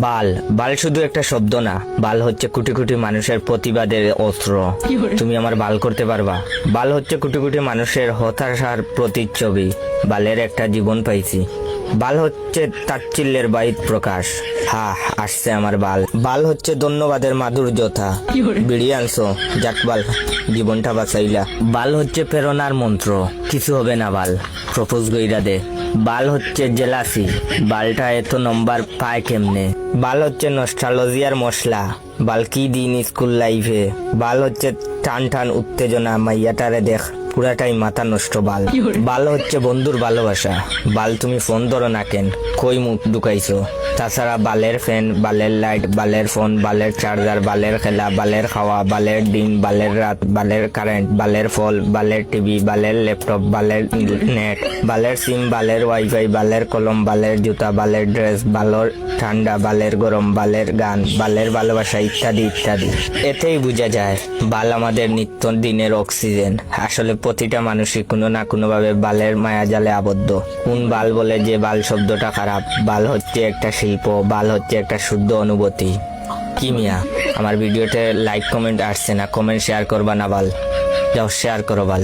বাল বাল শুধু একটা শব্দ না, বাল হচ্ছে কোটি কোটি মানুষের প্রতিবাদের অস্ত্র। তুমি আমার বাল করতে পারবা? বাল হচ্ছে কোটি কোটি মানুষের হতাশার প্রতিচ্ছবি। বালের একটা জীবন পাইছি। বাল হচ্ছে তাচ্ছিল্যের বাহিত প্রকাশ। হা, আসছে আমার বাল। বাল হচ্ছে ধন্যবাদের মাধুর্যতা। বিড়ি আনছো, যাক বাল, জীবনটা বাঁচাইলা। বাল হচ্ছে প্রেরণার মন্ত্র, কিছু হবে না বাল, প্রপোজ গইরা দে। বাল হচ্ছে জেলাসি, বালটা এত নম্বর পায় কেমনে। বাল হচ্ছে নস্টালজিয়ার মশলা, বাল কি দিন স্কুল লাইফে। বাল হচ্ছে টান টান উত্তেজনা, মাইয়াটারে দেখ পুরাটাই মাথা নষ্ট। বাল বাল হচ্ছে বন্ধুর ভালোবাসা। বাল তুমি ফোন ধরো না কেন, কই মুখ ঢুকাইছো? তাছাড়া বালের ফ্যান, বালের লাইট, বালের ফোন, বালের চার্জার, বালের খেলা, বালের খাওয়া, বালের দিন, বালের রাত, বালের কারেন্ট, বালের ফল, বালের টিভি, বালের ল্যাপটপ, বালের নেট, বালের সিম, বালের ওয়াইফাই, বালের কলম, বালের জুতা, বালের ড্রেস, বালের ঠান্ডা, বালের গরম, বালের গান, বালের ভালোবাসা, ইত্যাদি ইত্যাদি। এতেই বোঝা যায় বাল আমাদের নিত্য দিনের অক্সিজেন। আসলে প্রতিটা মানুষই কোনো না কোনো ভাবে বালের মায়াজালে আবদ্ধ। কোন বাল বলে যে বাল শব্দটা খারাপ? বাল হচ্ছে একটা শিল্প, বাল হচ্ছে একটা শুদ্ধ অনুভূতি। কি মিয়া, আমার ভিডিওতে লাইক কমেন্ট আসছে না, কমেন্ট শেয়ার করবা না বাল? যাও শেয়ার করো বাল।